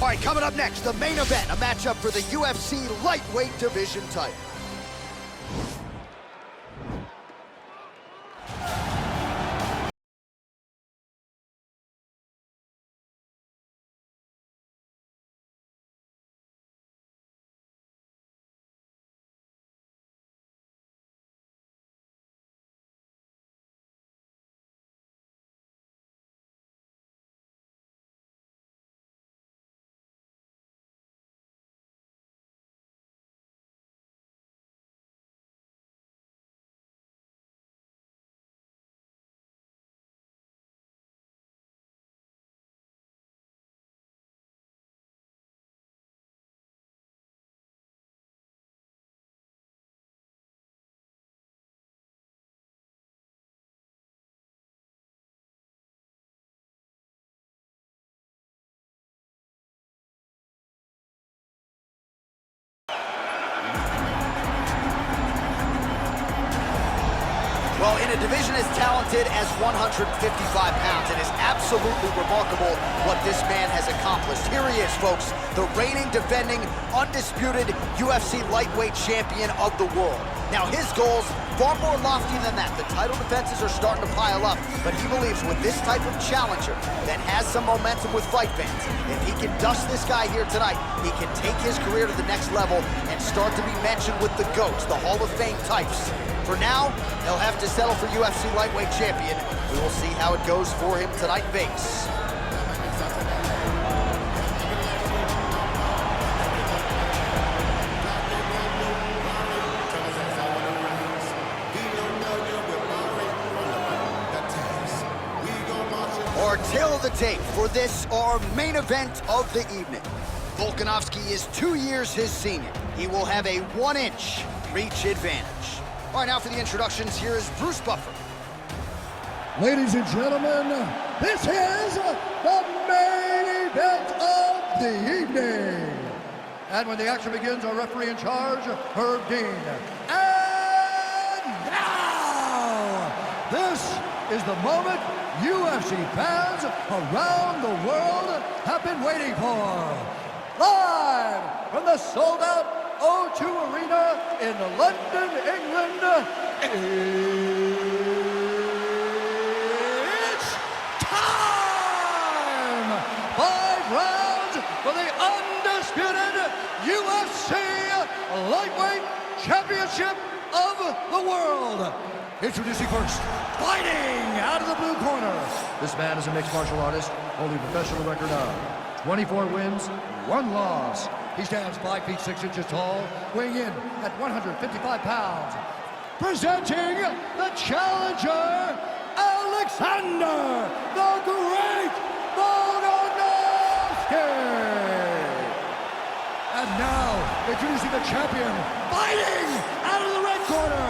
All right, coming up next, the main event, a matchup for the UFC lightweight division title. Well, in a division as talented as 155 pounds, it is absolutely remarkable what this man has accomplished. Here he is, folks, the reigning, defending, undisputed UFC lightweight champion of the world. Now, his goals, far more lofty than that. The title defenses are starting to pile up, but he believes with this type of challenger that has some momentum with fight fans, if he can dust this guy here tonight, he can take his career to the next level and start to be mentioned with the GOATs, the Hall of Fame types. For now, he'll have to settle for UFC lightweight champion. We will see how it goes for him tonight in Vegas. Our tail of the tape for this, our main event of the evening. Volkanovski is 2 years his senior. He will have a 1-inch reach advantage. All right, now for the introductions, here is Bruce Buffer. Ladies and gentlemen, this is the main event of the evening. And when the action begins, our referee in charge, Herb Dean. And now, this is the moment UFC fans around the world have been waiting for. Live from the sold-out O2 Arena in London, England, it's time! 5 rounds for the undisputed UFC Lightweight Championship of the world. Introducing first, fighting out of the blue corner. This man is a mixed martial artist, holding a professional record of 24 wins, 1 loss. He stands 5 feet 6 inches tall, weighing in at 155 pounds. Presenting the challenger, Alexander the Great Volkanovski. And now, introducing the champion, fighting out of the red corner.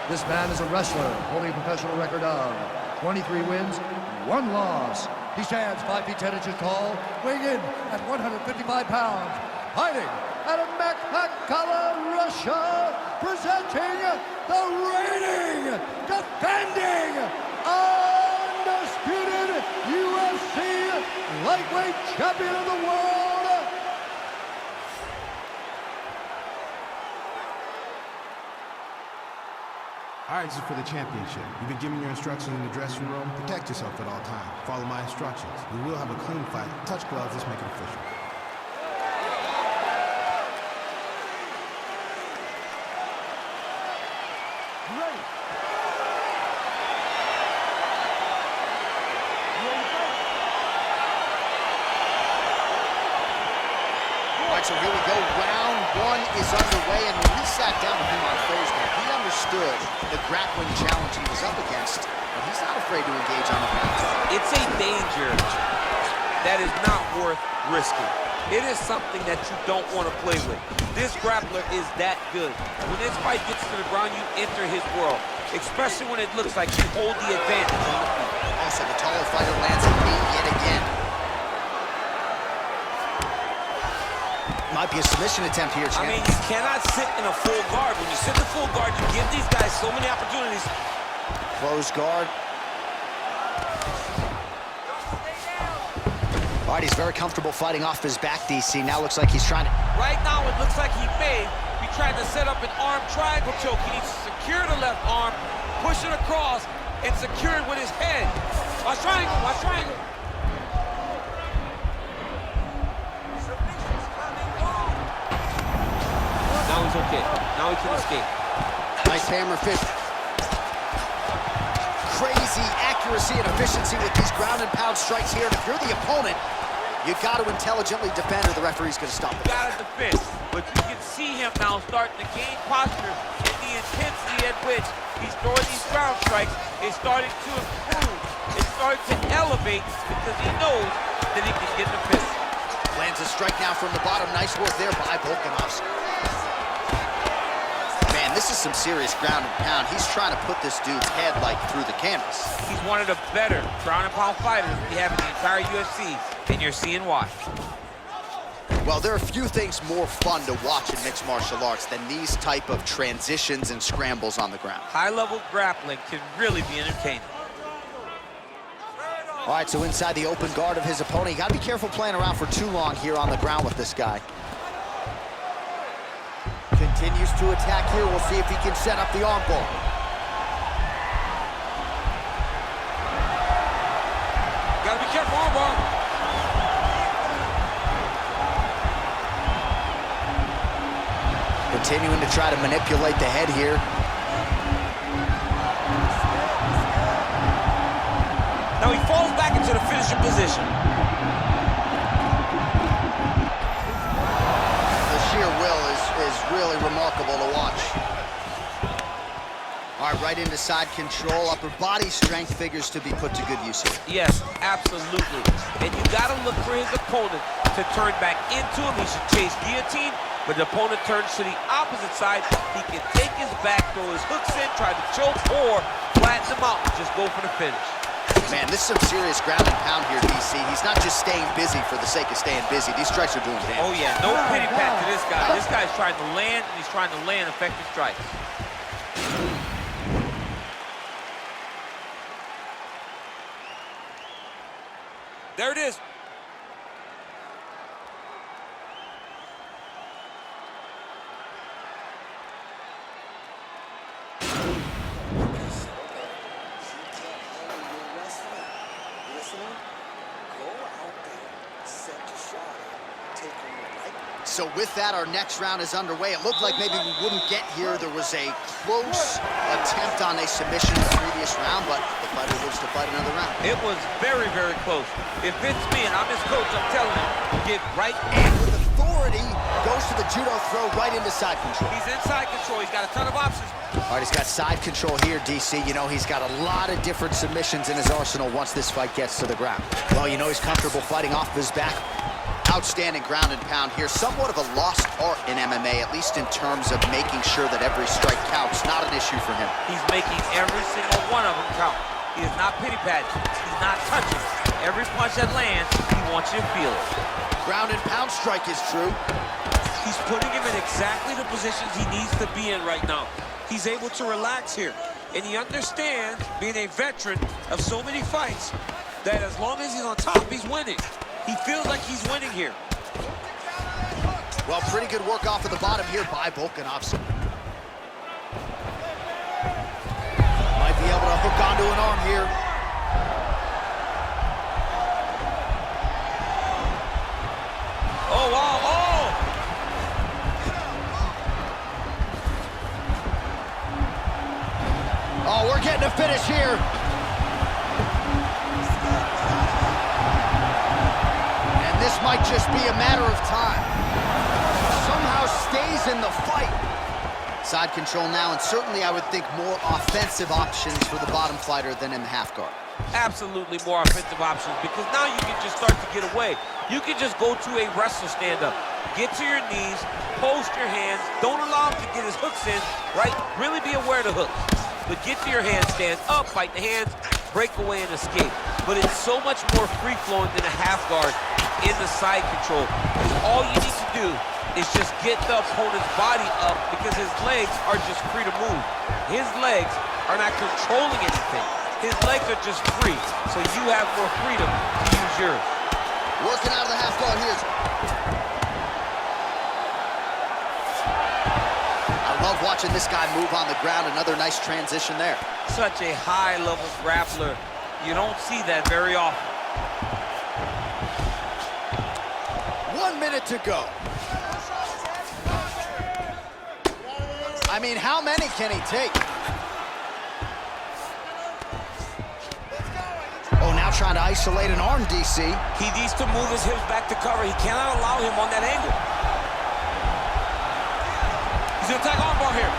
This man is a wrestler, holding a professional record of 23 wins, 1 loss. He stands 5 feet 10 inches tall, weighing in at 155 pounds. Fighting out of Makhachev, Russia, presenting the reigning, defending, undisputed UFC lightweight champion of the world. All right, this is for the championship. You've been given your instructions in the dressing room. Protect yourself at all times. Follow my instructions. We will have a clean fight. Touch gloves, let's make it official. So here we go, round 1 is underway, and when we sat down with him on Thursday, he understood the grappling challenge he was up against, but he's not afraid to engage on the ground. It's a danger that is not worth risking. It is something that you don't want to play with. This grappler is that good. When this fight gets to the ground, you enter his world, especially when it looks like you hold the advantage on the feet. Also, the taller fighter lands a knee yet again. Might be a submission attempt here, champ. I mean, you cannot sit in a full guard. When you sit in a full guard, you give these guys so many opportunities. Close guard. All right, he's very comfortable fighting off his back, DC. Now looks like he's trying to... Right now, it looks like he may be trying to set up an arm triangle choke. He needs to secure the left arm, push it across, and secure it with his head. Watch triangle, watch triangle. Now he's okay. Now he can escape. Nice hammer fist. Crazy accuracy and efficiency with these ground and pound strikes here. And if you're the opponent, you've got to intelligently defend or the referee's going to stop it. Got to defend, but you can see him now starting to gain posture, and the intensity at which he's throwing these ground strikes is starting to improve. It's starting to elevate because he knows that he can get the fist. Lands a strike now from the bottom. Nice work there by Volkanovski. Man, this is some serious ground and pound. He's trying to put this dude's head like through the canvas. He's one of the better ground and pound fighters we have in the entire UFC, and you're seeing why. Well, there are few things more fun to watch in mixed martial arts than these type of transitions and scrambles on the ground. High-level grappling can really be entertaining. All right, so inside the open guard of his opponent, you got to be careful playing around for too long here on the ground with this guy. Continues to attack here. We'll see if he can set up the arm bar. Got to be careful, arm bar. Continuing to try to manipulate the head here. Now he falls back into the finishing position. The sheer will is really remarkable to watch. All right, right into side control. Upper body strength figures to be put to good use here. Yes, absolutely. And you got to look for his opponent to turn back into him. He should chase guillotine, but the opponent turns to the opposite side. He can take his back, throw his hooks in, try to choke, or flatten him out and just go for the finish. Man, this is some serious ground and pound here, DC. He's not just staying busy for the sake of staying busy. These strikes are doing damage. Oh, yeah, no pity pat to this guy. This guy's trying to land, and he's trying to land effective strikes. There it is. So with that, our next round is underway. It looked like maybe we wouldn't get here. There was a close attempt on a submission in the previous round, but the fighter lives to fight another round. It was very, very close. If it's me and I'm his coach, I'm telling him, get right And with authority, goes to the judo throw right into side control. He's inside control. He's got a ton of options. All right, he's got side control here, DC. You know, he's got a lot of different submissions in his arsenal once this fight gets to the ground. Well, you know he's comfortable fighting off his back. Outstanding ground and pound here. Somewhat of a lost art in MMA, at least in terms of making sure that every strike counts. Not an issue for him. He's making every single one of them count. He is not pity-patting. He's not touching. Every punch that lands, he wants you to feel it. Ground and pound strike is true. He's putting him in exactly the positions he needs to be in right now. He's able to relax here. And he understands, being a veteran of so many fights, that as long as he's on top, he's winning. He feels like he's winning here. Well, pretty good work off of the bottom here by Volkanovski. Might be able to hook onto an arm here. Oh, wow, oh! Oh, we're getting a finish here. This might just be a matter of time. Somehow stays in the fight. Side control now, and certainly I would think more offensive options for the bottom fighter than in the half guard. Absolutely more offensive options, because now you can just start to get away. You can just go to a wrestle stand-up. Get to your knees, post your hands, don't allow him to get his hooks in, right? Really be aware of the hooks. But get to your hands, stand up, fight the hands, break away and escape. But it's so much more free-flowing than a half guard in the side control. Because all you need to do is just get the opponent's body up, because his legs are just free to move. His legs are not controlling anything. His legs are just free, so you have more freedom to use yours. Working out of the half guard here. I love watching this guy move on the ground. Another nice transition there. Such a high-level grappler. You don't see that very often. 1 minute to go. I mean, how many can he take? Oh, now trying to isolate an arm, DC. He needs to move his hips back to cover. He cannot allow him on that angle. He's gonna attack armbar here.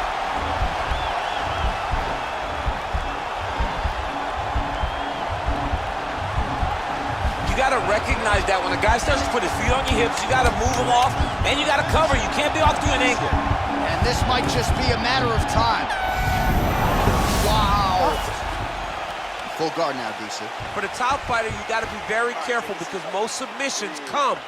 You gotta recognize that when a guy starts to put his feet on your hips, you gotta move him off, and you gotta cover. You can't be off to an angle. And this might just be a matter of time. Wow. Full guard now, DC. For the top fighter, you gotta be very careful because most submissions come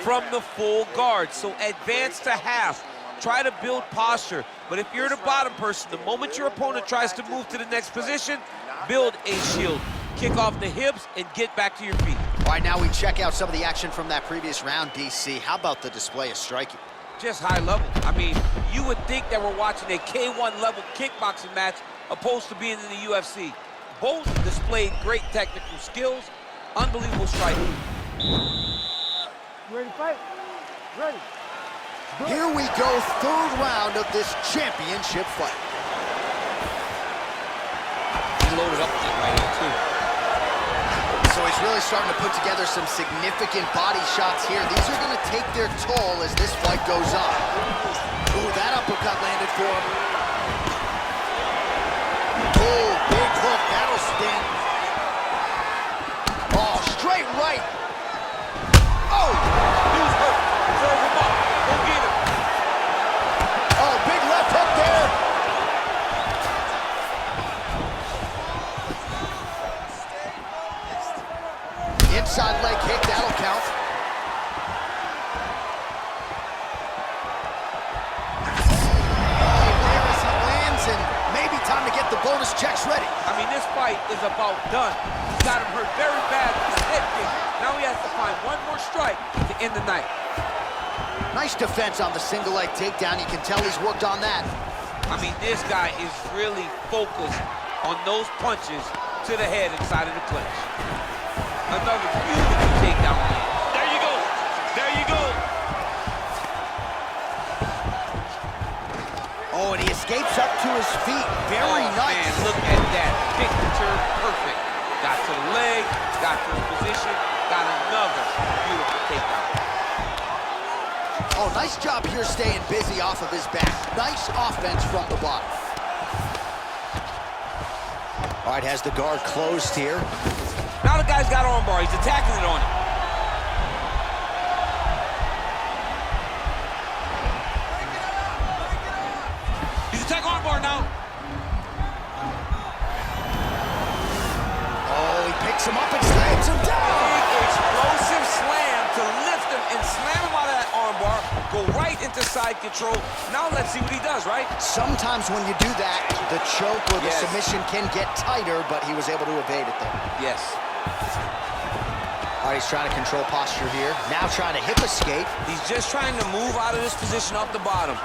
from the full guard. So advance to half. Try to build posture. But if you're the bottom person, the moment your opponent tries to move to the next position, build a shield. Kick off the hips and get back to your feet. All right, now we check out some of the action from that previous round, DC. How about the display of striking? Just high level. I mean, you would think that we're watching a K1 level kickboxing match opposed to being in the UFC. Both displayed great technical skills, unbelievable striking. Ready to fight? Ready. Here we go, third round of this championship fight. He loaded up with it right here, too. So he's really starting to put together some significant body shots here. These are going to take their toll as this fight goes on. Ooh, that uppercut landed for him. Oh, big hook, that'll sting. Oh, straight right. Oh! Dude's hurt. Serve him up. Go get him. Oh, big left hook there. Inside leg kick, that'll count. Oh, there as he lands, and maybe time to get the bonus checks ready. I mean, this fight is about done. He's got him hurt very bad with his head kick. Now he has to find one more strike to end the night. Nice defense on the single leg takedown. You can tell he's worked on that. I mean, this guy is really focused on those punches to the head inside of the clinch. Another beautiful takedown. There you go. There you go. Oh, and he escapes up to his feet. Very nice. Man, look at that. Picture perfect. Got to the leg, got to his position, got another beautiful takedown. Oh, nice job here staying busy off of his back. Nice offense from the bottom. All right, has the guard closed here. Now the guy's got armbar. He's attacking it on him. He's attacking armbar now. Oh, he picks him up and slams him down. Big explosive slam to lift him and slam him out of that armbar. Go right into side control. Now let's see what he does, right? Sometimes when you do that, the choke or the submission can get tighter, but he was able to evade it there. Yes. All right, he's trying to control posture here. Now trying to hip escape. He's just trying to move out of this position off the bottom.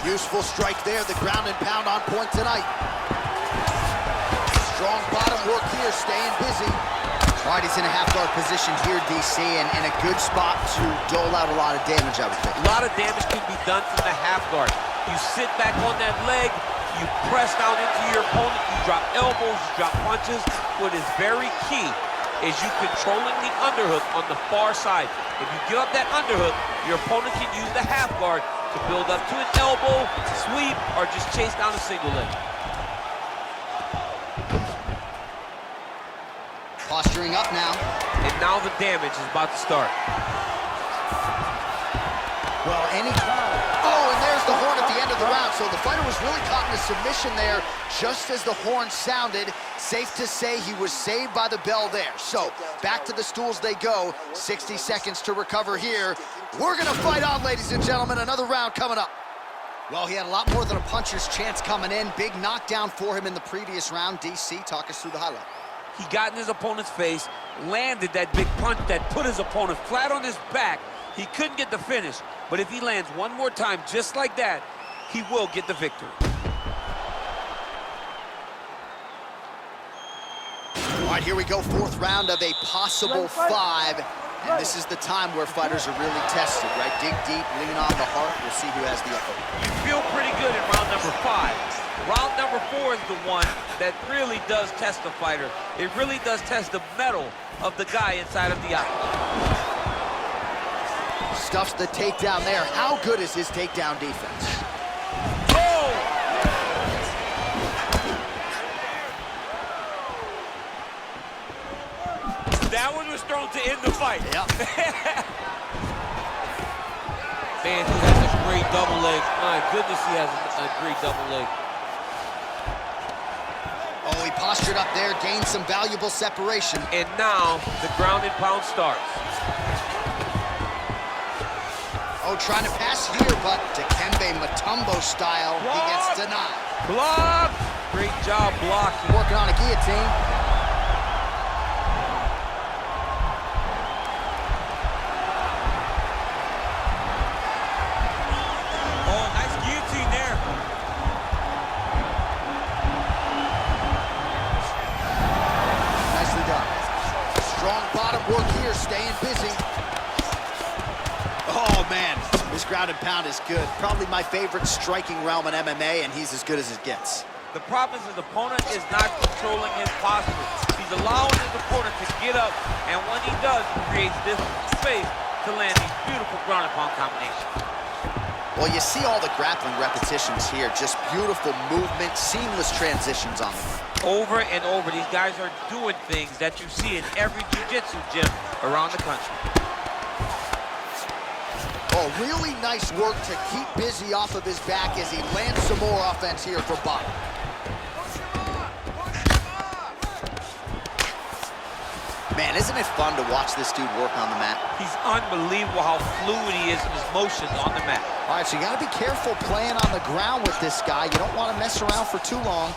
Useful strike there, the ground and pound on point tonight. Strong bottom work here, staying busy. All right, he's in a half-guard position here, DC, and in a good spot to dole out a lot of damage, I would think. A lot of damage can be done from the half guard. You sit back on that leg, you press down into your opponent, you drop elbows, you drop punches. What is very key is you controlling the underhook on the far side. If you give up that underhook, your opponent can use the half guard to build up to an elbow, sweep, or just chase down a single leg. Posturing up now. And now the damage is about to start. Well, Oh, and there's the horn at the end of the round. So the fighter was really caught in a submission there just as the horn sounded. Safe to say he was saved by the bell there. So back to the stools they go. 60 seconds to recover here. We're going to fight on, ladies and gentlemen. Another round coming up. Well, he had a lot more than a puncher's chance coming in. Big knockdown for him in the previous round. DC, talk us through the highlight. He got in his opponent's face, landed that big punch that put his opponent flat on his back. He couldn't get the finish, but if he lands one more time just like that, he will get the victory. All right, here we go, fourth round of a possible 5. And this is the time where fighters are really tested, right? Dig deep, lean on the heart. We'll see who has the upper. You feel pretty good in round number 5. Round number 4 is the one that really does test the fighter. It really does test the mettle of the guy inside of the octagon. Stuffs the takedown there. How good is his takedown defense? Oh! That one was thrown to end the fight. Yep. Man, he has a great double leg. My goodness, he has a great double leg. Oh, he postured up there, gained some valuable separation. And now the ground and pound starts. Oh, trying to pass here, but Dikembe Mutombo style, he gets denied. Block! Great job blocking. Working on a guillotine. Oh, nice guillotine there. Nicely done. Strong bottom work here, staying busy. Oh, man, this ground and pound is good. Probably my favorite striking realm in MMA, and he's as good as it gets. The problem is his opponent is not controlling his posture. He's allowing his opponent to get up, and when he does, he creates this space to land these beautiful ground and pound combinations. Well, you see all the grappling repetitions here. Just beautiful movement, seamless transitions on the ground. Over and over, these guys are doing things that you see in every jiu-jitsu gym around the country. Oh, really nice work to keep busy off of his back as he lands some more offense here for Bout. Man, isn't it fun to watch this dude work on the mat? He's unbelievable how fluid he is in his motions on the mat. All right, so you got to be careful playing on the ground with this guy. You don't want to mess around for too long.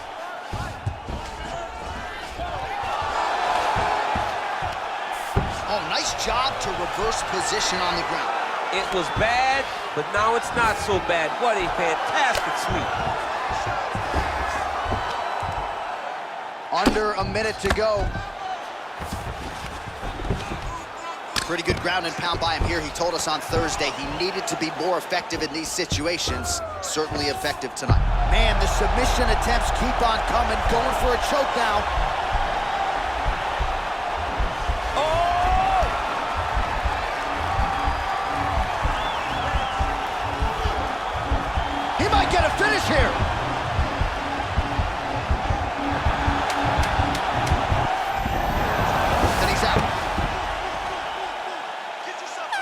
Oh, nice job to reverse position on the ground. It was bad, but now it's not so bad. What a fantastic sweep. Under a minute to go. Pretty good ground and pound by him here. He told us on Thursday he needed to be more effective in these situations. Certainly effective tonight. Man, the submission attempts keep on coming. Going for a choke now. He might get a finish here. And he's out.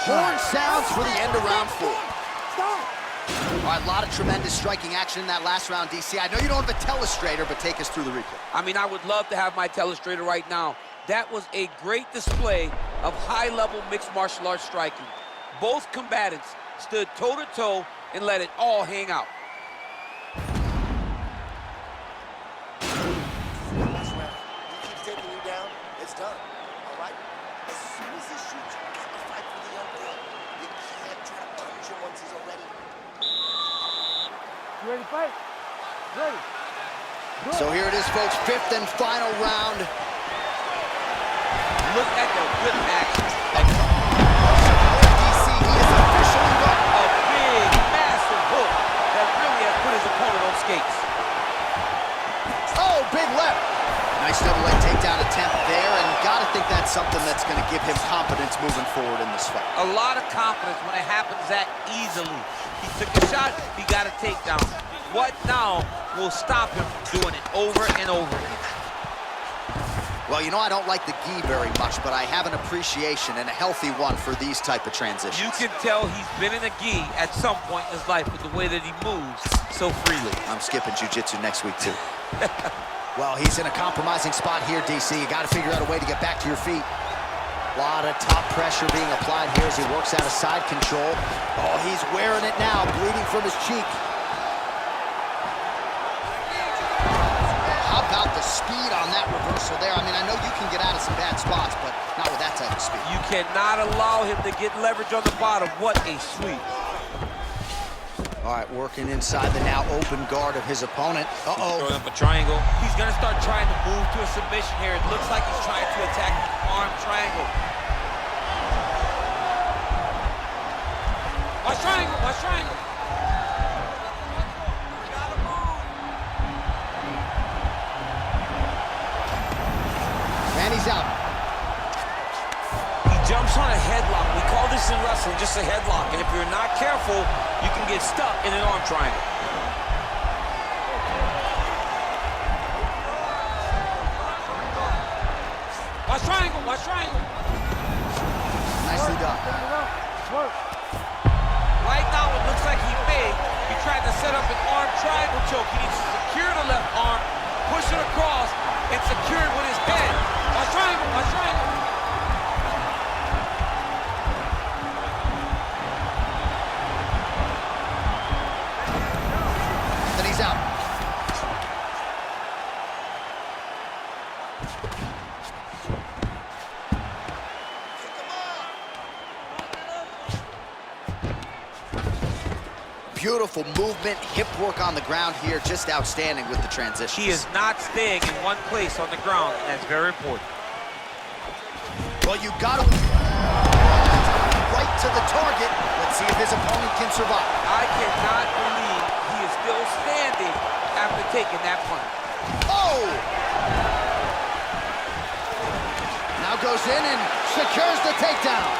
Horn sounds for the end of round 4. All right, a lot of tremendous striking action in that last round, DC. I know you don't have a telestrator, but take us through the replay. I mean, I would love to have my telestrator right now. That was a great display of high-level mixed martial arts striking. Both combatants stood toe-to-toe and let it all hang out. Last round. He keeps taking you down, it's done. All right? As soon as he shoots, you got to fight for the undead. You can't try to punch him once he's already. You ready to fight? Ready. So here it is, folks, 5th and final round. Look at the whip action. DC, he is officially up. A big, massive hook that really has put his opponent on skates. Oh, big left. Nice double leg takedown attempt there, and gotta think that's something that's gonna give him confidence moving forward in this fight. A lot of confidence when it happens that easily. He took a shot, he got a takedown. What now will stop him doing it over and over again? Well, you know, I don't like the gi very much, but I have an appreciation and a healthy one for these type of transitions. You can tell he's been in a gi at some point in his life with the way that he moves so freely. I'm skipping jiu-jitsu next week, too. Well, he's in a compromising spot here, DC. You got to figure out a way to get back to your feet. A lot of top pressure being applied here as he works out of side control. Oh, he's wearing it now, bleeding from his cheek. How about the speed on that reversal there. I mean, I know you can get out of some bad spots, but not with that type of speed. You cannot allow him to get leverage on the bottom. What a sweep. All right, working inside the now open guard of his opponent. Uh-oh. Throwing up a triangle. He's going to start trying to move to a submission here. It looks like he's trying to attack the arm triangle. Watch triangle, watch triangle. And he's out. He jumps on a headlock. We call this in wrestling just a headlock. And if you're not careful, you can get stuck in an arm triangle. Watch triangle, watch triangle. Nicely done. Right now, it looks like he may be trying to set up an arm triangle choke. He needs to secure the left arm, push it across, and secure it with his head. Watch triangle, watch triangle. Then he's out. Beautiful movement, hip work on the ground here, just outstanding with the transition. He is not staying in one place on the ground, and that's very important. Well, you got to right to the target. Let's see if his opponent can survive. I cannot believe he is still standing after taking that punch. Oh! Now goes in and secures the takedown.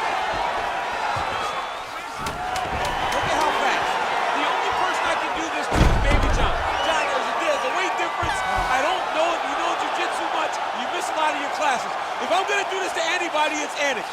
Look at how fast. The only person I can do this to is Baby John. John, there's a weight difference. I don't know if you know jiu-jitsu much. You miss a lot of your classes. If I'm going to do this to anybody, it's Anik.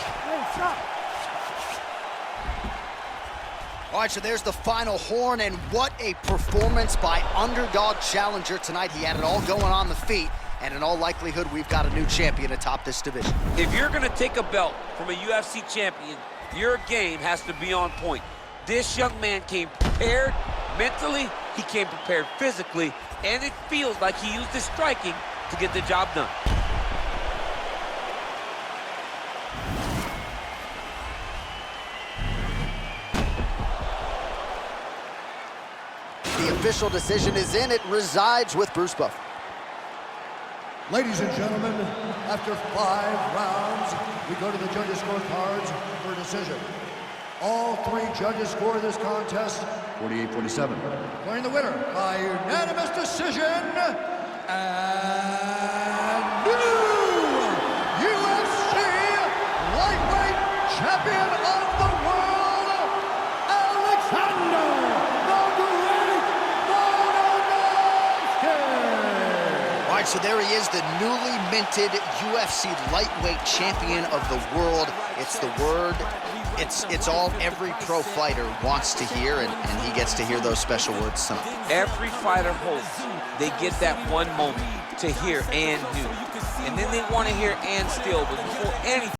All right, so there's the final horn, and what a performance by underdog challenger tonight. He had it all going on the feet, and in all likelihood, we've got a new champion atop this division. If you're going to take a belt from a UFC champion, your game has to be on point. This young man came prepared mentally, he came prepared physically, and it feels like he used his striking to get the job done. The official decision is in. It resides with Bruce Buffer. Ladies and gentlemen, after 5 rounds, we go to the judges' scorecards for a decision. All 3 judges score this contest 48-47. Declaring the winner by unanimous decision, and new UFC lightweight champion of the world, Alexander the Great Volkanovski. All right, so there he is, the newly minted UFC lightweight champion of the world. It's the word, it's all every pro fighter wants to hear, and he gets to hear those special words tonight. Every fighter hopes they get that one moment to hear and do. And then they want to hear and still, but before anything,